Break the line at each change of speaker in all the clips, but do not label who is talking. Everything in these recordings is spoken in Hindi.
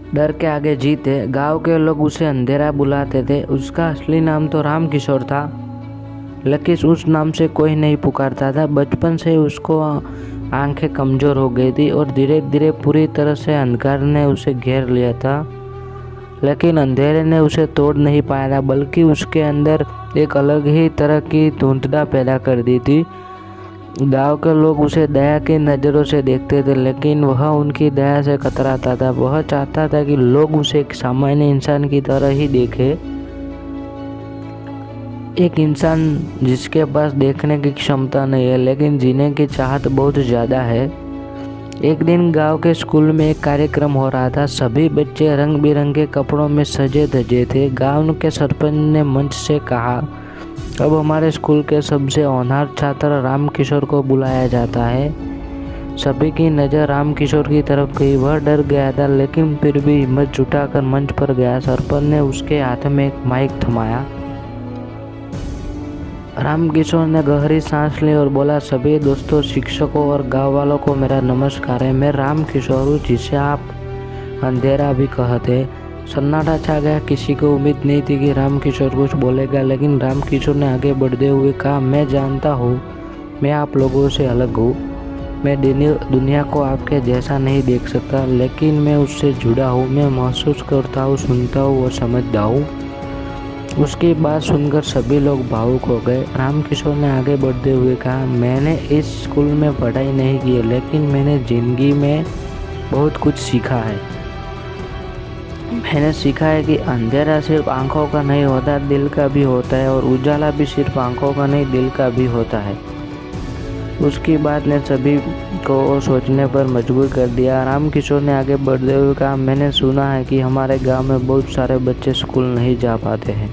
डर के आगे जीत है। गांव के लोग उसे अंधेरा बुलाते थे। उसका असली नाम तो राम किशोर था, लेकिन उस नाम से कोई नहीं पुकारता था। बचपन से उसको आंखें कमज़ोर हो गई थी और धीरे धीरे पूरी तरह से अंधकार ने उसे घेर लिया था। लेकिन अंधेरे ने उसे तोड़ नहीं पाया था, बल्कि उसके अंदर एक अलग ही तरह की धुंधला पैदा कर दी थी। गांव के लोग उसे दया की नज़रों से देखते थे, लेकिन वह उनकी दया से कतराता था। वह चाहता था कि लोग उसे एक सामान्य इंसान की तरह ही देखें, एक इंसान जिसके पास देखने की क्षमता नहीं है, लेकिन जीने की चाहत बहुत ज़्यादा है। एक दिन गांव के स्कूल में एक कार्यक्रम हो रहा था। सभी बच्चे रंग बिरंगे कपड़ों में सजे धजे थे। गांव के सरपंच ने मंच से कहा, अब हमारे स्कूल के सबसे होनहार छात्र राम किशोर को बुलाया जाता है। सभी की नज़र राम किशोर की तरफ गई। वह डर गया था, लेकिन फिर भी हिम्मत जुटाकर मंच पर गया। सरपंच ने उसके हाथ में एक माइक थमाया। राम किशोर ने गहरी सांस ली और बोला, सभी दोस्तों, शिक्षकों और गांव वालों को मेरा नमस्कार है। मैं राम किशोर हूँ, जिसे आप अंधेरा भी कहते। सन्नाटा छा गया। किसी को उम्मीद नहीं थी कि राम किशोर कुछ बोलेगा, लेकिन राम किशोर ने आगे बढ़ते हुए कहा, मैं जानता हूँ मैं आप लोगों से अलग हूँ। मैं दुनिया को आपके जैसा नहीं देख सकता, लेकिन मैं उससे जुड़ा हूँ। मैं महसूस करता हूँ, सुनता हूँ और समझता हूँ। उसकी बात सुनकर सभी लोग भावुक हो गए। राम किशोर ने आगे बढ़ते हुए कहा, मैंने इस स्कूल में पढ़ाई नहीं की है, लेकिन मैंने ज़िंदगी में बहुत कुछ सीखा है। मैंने सीखा है कि अंधेरा सिर्फ आंखों का नहीं होता, दिल का भी होता है, और उजाला भी सिर्फ आंखों का नहीं, दिल का भी होता है। उसकी बात ने सभी को सोचने पर मजबूर कर दिया। राम किशोर ने आगे बढ़ते हुए कहा, मैंने सुना है कि हमारे गांव में बहुत सारे बच्चे स्कूल नहीं जा पाते हैं।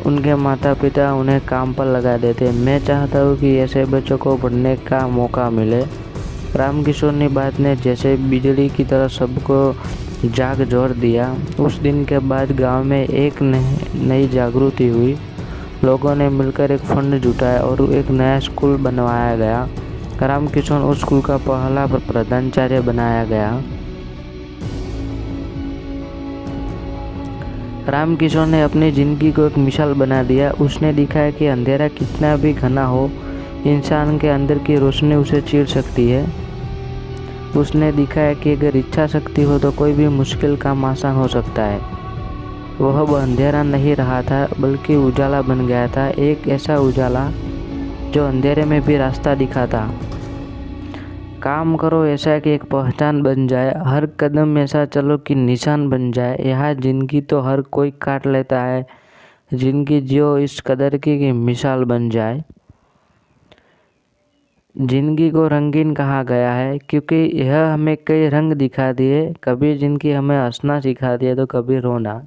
उनके माता पिता उन्हें काम पर लगा देते। मैं चाहता हूँ कि ऐसे बच्चों को पढ़ने का मौका मिले। राम किशोर की बात ने जैसे बिजली की तरह सबको जाग जोड़ दिया। उस दिन के बाद गांव में एक नई जागृति हुई। लोगों ने मिलकर एक फंड जुटाया और एक नया स्कूल बनवाया गया। राम किशोर उस स्कूल का पहला प्रधानाचार्य बनाया गया। राम किशोर ने अपनी ज़िंदगी को एक मिसाल बना दिया। उसने दिखाया कि अंधेरा कितना भी घना हो, इंसान के अंदर की रोशनी उसे चीर सकती है। उसने दिखाया कि अगर इच्छा शक्ति हो तो कोई भी मुश्किल काम आसान हो सकता है। वह अंधेरा नहीं रहा था, बल्कि उजाला बन गया था, एक ऐसा उजाला जो अंधेरे में भी रास्ता दिखाता। काम करो ऐसा कि एक पहचान बन जाए, हर कदम ऐसा चलो कि निशान बन जाए। यह जिंदगी तो हर कोई काट लेता है, जिंदगी जियो इस कदर की कि मिसाल बन जाए। जिंदगी को रंगीन कहा गया है क्योंकि यह हमें कई रंग दिखा दिए। कभी जिंदगी हमें हंसना सिखा दिया तो कभी रोना।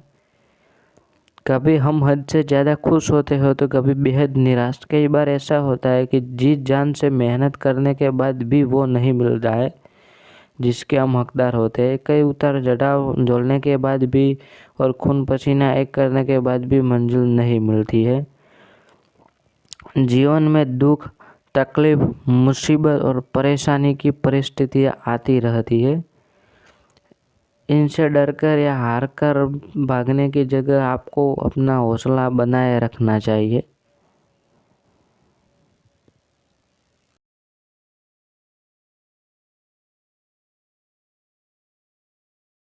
कभी हम हद से ज़्यादा खुश होते हो तो कभी बेहद निराश। कई बार ऐसा होता है कि जी जान से मेहनत करने के बाद भी वो नहीं मिल रहा है जिसके हम हकदार होते हैं। कई उतार चढ़ाव झेलने के बाद भी और खून पसीना एक करने के बाद भी मंजिल नहीं मिलती है। जीवन में दुख, तकलीफ, मुसीबत और परेशानी की परिस्थितियाँ आती रहती है। इनसे डरकर या हार कर भागने की जगह आपको अपना हौसला बनाए रखना चाहिए।